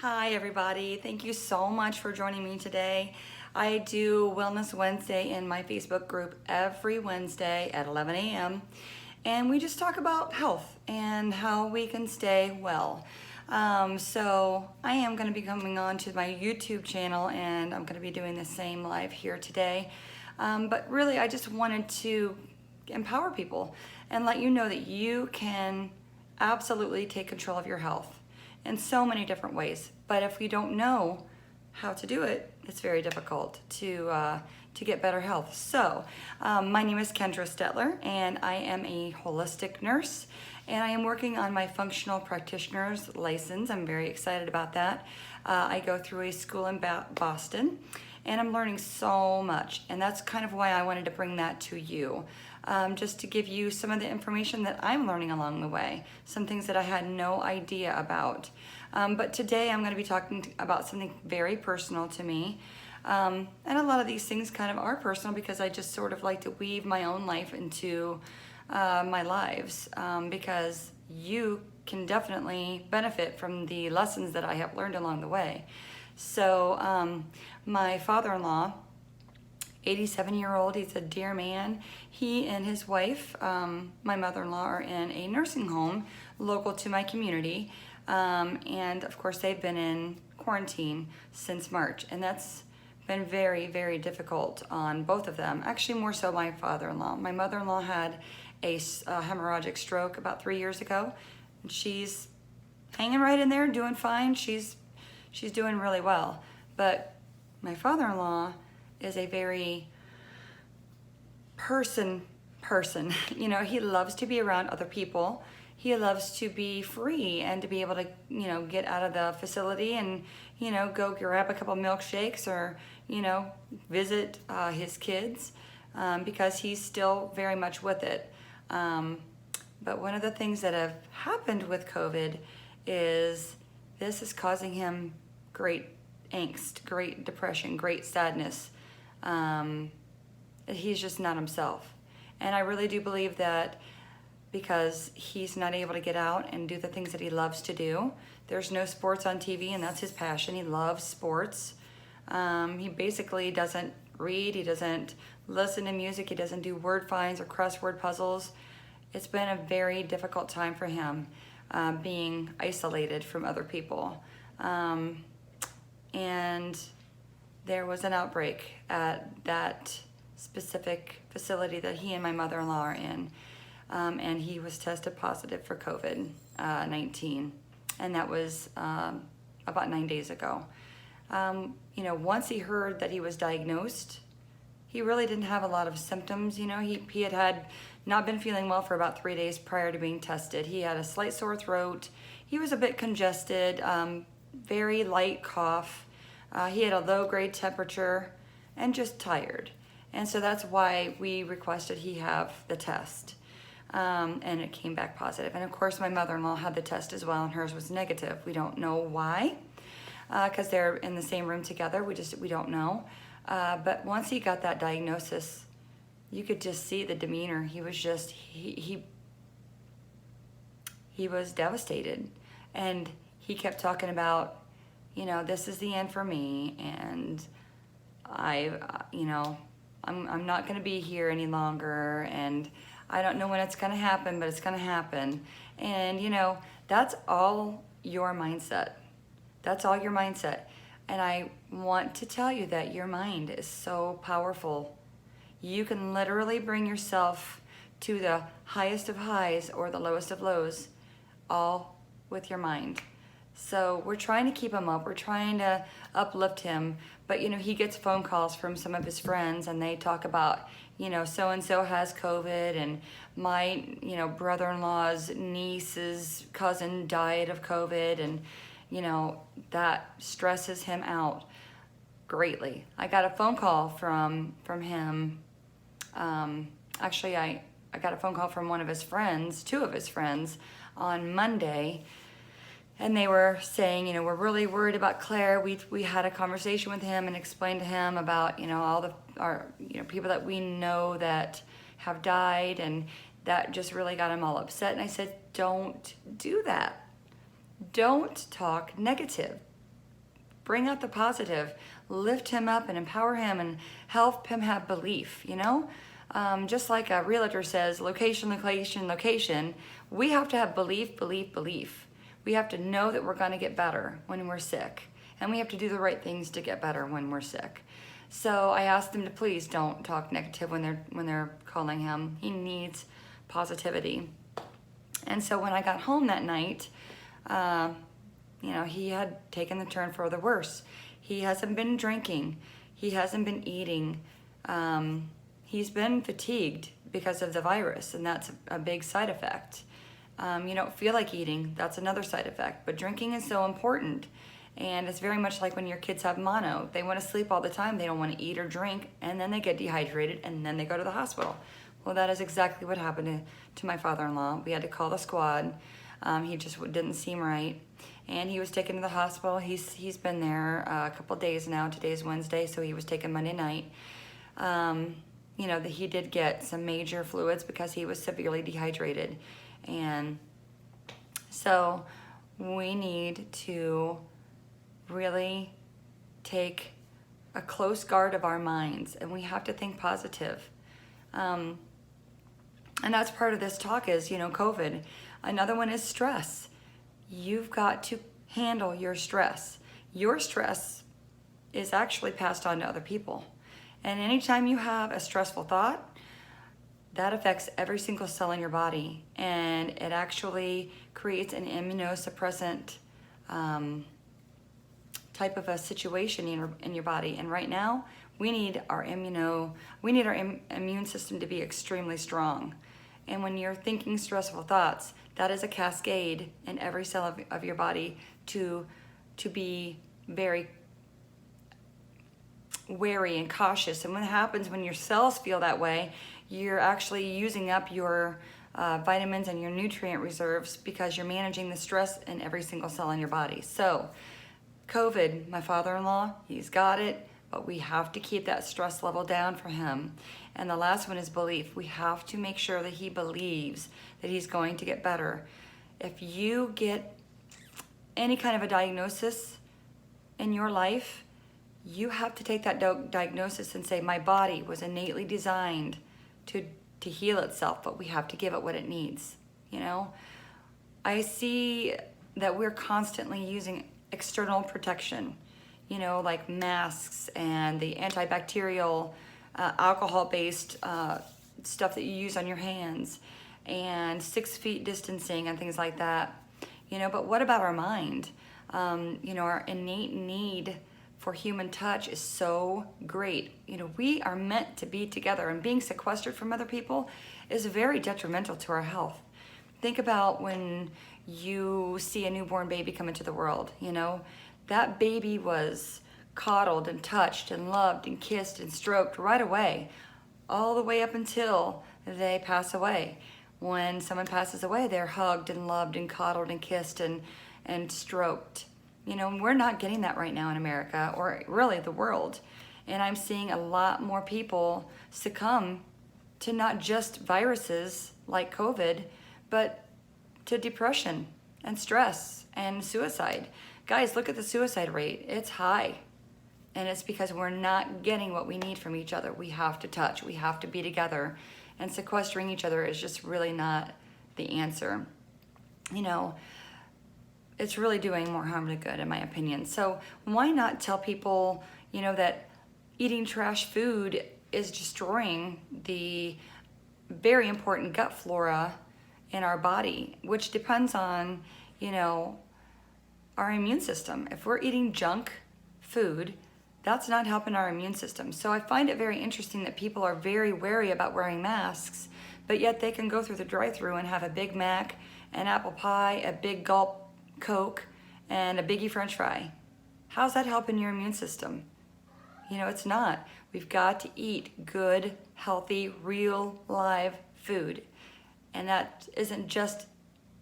Hi everybody, thank you so much for joining me today. I do Wellness Wednesday in my Facebook group every Wednesday at 11 a.m. and we just talk about health and how we can stay well. So I am going to be coming on to my YouTube channel and I'm going to be doing the same live here today. But really I just wanted to empower people and let you know that you can absolutely take control of your health in so many different ways. But if we don't know how to do it, it's very difficult to get better health. So my name is Kendra Stetler and I am a holistic nurse and I am working on my functional practitioner's license. I'm very excited about that. I go through a school in Boston and I'm learning so much, and that's kind of why I wanted to bring that to you. Just to give you some of the information that I'm learning along the way, some things that I had no idea about. But today I'm going to be talking about something very personal to me. And a lot of these things kind of are personal because I just sort of like to weave my own life into my lives, because you can definitely benefit from the lessons that I have learned along the way. So my father-in-law, 87-year-old, he's a dear man. He and his wife, my mother-in-law, are in a nursing home local to my community. And of course they've been in quarantine since March, and that's been very, very difficult on both of them. Actually, more so my father-in-law. My mother-in-law had a hemorrhagic stroke about 3 years ago, and she's hanging right in there, doing fine. She's doing really well. But my father-in-law is a very person. You know, he loves to be around other people. He loves to be free and to be able to, you know, get out of the facility and, you know, go grab a couple milkshakes or, you know, visit his kids, because he's still very much with it. But one of the things that have happened with COVID is this is causing him great angst, great depression, great sadness. He's just not himself. And I really do believe that because he's not able to get out and do the things that he loves to do. There's no sports on TV, and that's his passion. He loves sports. He basically doesn't read, he doesn't listen to music, he doesn't do word finds or crossword puzzles. It's been a very difficult time for him, being isolated from other people. And there was an outbreak at that specific facility that he and my mother-in-law are in. And he was tested positive for COVID-19, and that was about 9 days ago. You know, once he heard that he was diagnosed, he really didn't have a lot of symptoms. You know, he had not been feeling well for about 3 days prior to being tested. He had a slight sore throat. He was a bit congested, very light cough. He had a low-grade temperature and just tired. And so that's why we requested he have the test. And it came back positive. And of course, my mother-in-law had the test as well, and hers was negative. We don't know why, because they're in the same room together. We don't know. But once he got that diagnosis, you could just see the demeanor. He was just, he was devastated. And he kept talking about, you know, this is the end for me, and you know, I'm not going to be here any longer, and I don't know when it's going to happen, but it's going to happen. And, you know, that's all your mindset. That's all your mindset. And I want to tell you that your mind is so powerful. You can literally bring yourself to the highest of highs or the lowest of lows, all with your mind. So we're trying to keep him up. We're trying to uplift him. But, you know, he gets phone calls from some of his friends, and they talk about, you know, so-and-so has COVID, and my, you know, brother-in-law's niece's cousin died of COVID, and, you know, that stresses him out greatly. I got a phone call from him. Actually, I got a phone call from one of his friends, two of his friends, on Monday. And they were saying, you know, we're really worried about Claire. We had a conversation with him and explained to him about, you know, all our people that we know that have died, and that just really got him all upset. And I said, don't do that. Don't talk negative. Bring out the positive, lift him up and empower him and help him have belief, you know? Just like a realtor says, location, location, location, we have to have belief, belief, belief. We have to know that we're gonna get better when we're sick. And we have to do the right things to get better when we're sick. So I asked them to please don't talk negative when they're calling him. He needs positivity. And so when I got home that night, you know, he had taken the turn for the worse. He hasn't been drinking. He hasn't been eating. He's been fatigued because of the virus, and that's a big side effect. You don't feel like eating. That's another side effect. But drinking is so important. And it's very much like when your kids have mono. They want to sleep all the time. They don't want to eat or drink, and then they get dehydrated, and then they go to the hospital. Well, that is exactly what happened to my father-in-law. We had to call the squad. He just didn't seem right. And he was taken to the hospital. He's been there a couple days now. Today's Wednesday, so he was taken Monday night. You know, that he did get some major fluids because he was severely dehydrated. And so we need to really take a close guard of our minds, and we have to think positive. And that's part of this talk is, you know, COVID. Another one is stress. You've got to handle your stress. Your stress is actually passed on to other people. And anytime you have a stressful thought, that affects every single cell in your body. And it actually creates an immunosuppressant type of a situation in your body. And right now, we need our immune system to be extremely strong. And when you're thinking stressful thoughts, that is a cascade in every cell of your body to be very wary and cautious. And what happens when your cells feel that way, you're actually using up your vitamins and your nutrient reserves because you're managing the stress in every single cell in your body. So COVID, my father-in-law, he's got it, but we have to keep that stress level down for him. And the last one is belief. We have to make sure that he believes that he's going to get better. If you get any kind of a diagnosis in your life, you have to take that diagnosis and say, my body was innately designed to heal itself, but we have to give it what it needs, you know? I see that we're constantly using external protection, you know, like masks and the antibacterial alcohol-based stuff that you use on your hands and 6 feet distancing and things like that, you know. But what about our mind? You know, our innate need for human touch is so great. You know, we are meant to be together, and being sequestered from other people is very detrimental to our health. Think about when you see a newborn baby come into the world, you know, that baby was coddled and touched and loved and kissed and stroked right away, all the way up until they pass away. When someone passes away, they're hugged and loved and coddled and kissed and stroked. You know, we're not getting that right now in America, or really the world. And I'm seeing a lot more people succumb to not just viruses like COVID, but to depression and stress and suicide. Guys, look at the suicide rate. It's high. And it's because we're not getting what we need from each other. We have to touch. We have to be together. And sequestering each other is just really not the answer. You know, it's really doing more harm than good, in my opinion. So why not tell people, you know, that eating trash food is destroying the very important gut flora in our body, which depends on, you know, our immune system. If we're eating junk food, that's not helping our immune system. So I find it very interesting that people are very wary about wearing masks, but yet they can go through the drive-thru and have a Big Mac, an apple pie, a big gulp Coke, and a biggie French fry. How's that helping your immune system? You know, it's not. We've got to eat good, healthy, real, live food. And that isn't just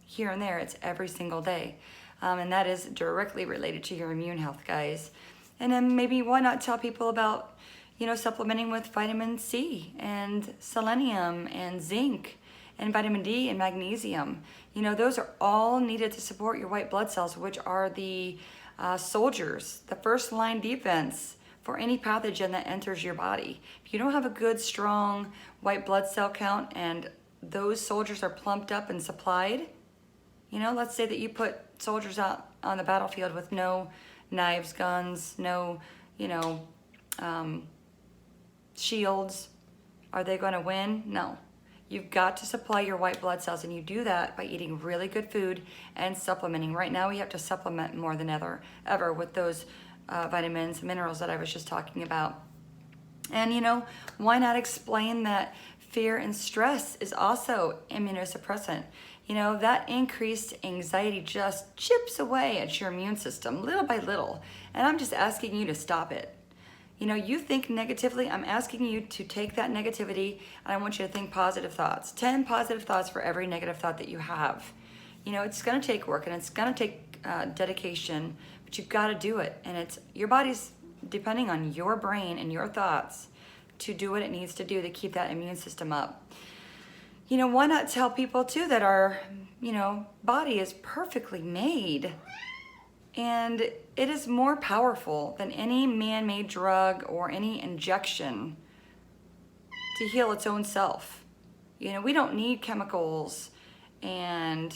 here and there, it's every single day. And that is directly related to your immune health, guys. And then maybe why not tell people about, you know, supplementing with vitamin C and selenium and zinc and vitamin D and magnesium. You know, those are all needed to support your white blood cells, which are the soldiers, the first line defense for any pathogen that enters your body. If you don't have a good, strong white blood cell count and those soldiers are plumped up and supplied, you know, let's say that you put soldiers out on the battlefield with no knives, guns, no, you know, shields. Are they going to win? No. You've got to supply your white blood cells, and you do that by eating really good food and supplementing. Right now we have to supplement more than ever with those vitamins and minerals that I was just talking about. And you know, why not explain that fear and stress is also immunosuppressant? You know, that increased anxiety just chips away at your immune system little by little. And I'm just asking you to stop it. You know, you think negatively, I'm asking you to take that negativity and I want you to think positive thoughts. 10 positive thoughts for every negative thought that you have. You know, it's gonna take work and it's gonna take dedication, but you've gotta do it. And it's your body's depending on your brain and your thoughts to do what it needs to do to keep that immune system up. You know, why not tell people too that our, you know, body is perfectly made and it is more powerful than any man-made drug or any injection to heal its own self. You know, we don't need chemicals and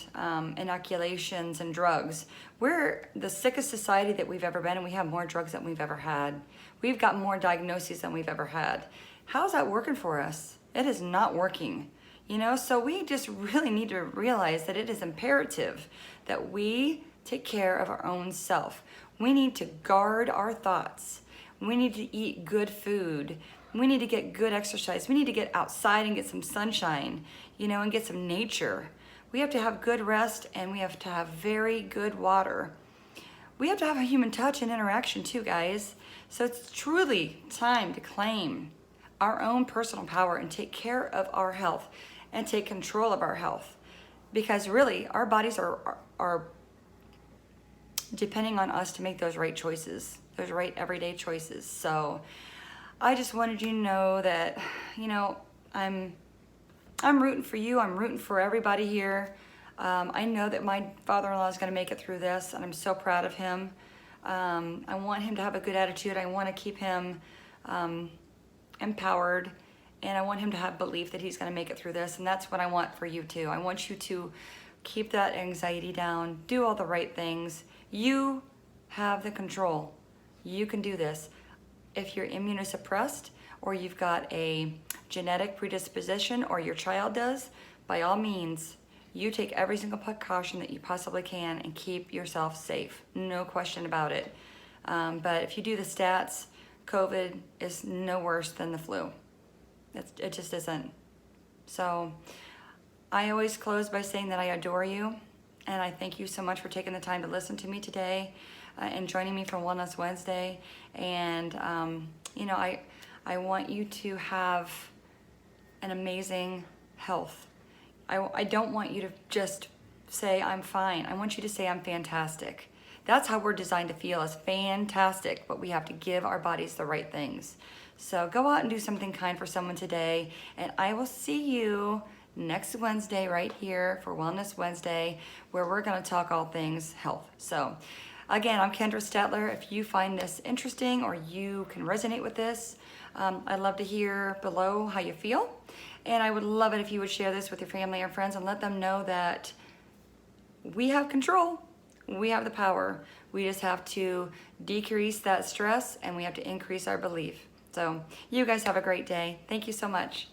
inoculations and drugs. We're the sickest society that we've ever been, and we have more drugs than we've ever had. We've got more diagnoses than we've ever had. How's that working for us? It is not working. You know, so we just really need to realize that it is imperative that we take care of our own self. We need to guard our thoughts. We need to eat good food. We need to get good exercise. We need to get outside and get some sunshine, you know, and get some nature. We have to have good rest, and we have to have very good water. We have to have a human touch and interaction too, guys. So it's truly time to claim our own personal power and take care of our health and take control of our health. Because really, our bodies are depending on us to make those right choices, those right everyday choices. So I just wanted you to know that, you know, I'm rooting for you. I'm rooting for everybody here. I know that my father-in-law is going to make it through this, and I'm so proud of him. I want him to have a good attitude. I want to keep him empowered, and I want him to have belief that he's going to make it through this, and that's what I want for you too. I want you to keep that anxiety down, do all the right things. You have the control. You can do this. If you're immunosuppressed or you've got a genetic predisposition or your child does, by all means, you take every single precaution that you possibly can and keep yourself safe. No question about it. But if you do the stats, COVID is no worse than the flu. It just isn't. So I always close by saying that I adore you, and I thank you so much for taking the time to listen to me today and joining me for Wellness Wednesday. And you know, I want you to have an amazing health. I don't want you to just say I'm fine. I want you to say I'm fantastic. That's how we're designed to feel, as fantastic, but we have to give our bodies the right things. So go out and do something kind for someone today, and I will see you next Wednesday right here for Wellness Wednesday, where we're going to talk all things health. So again, I'm Kendra Statler. If you find this interesting or you can resonate with this, I'd love to hear below how you feel. And I would love it if you would share this with your family and friends and let them know that we have control. We have the power. We just have to decrease that stress, and we have to increase our belief. So you guys have a great day. Thank you so much.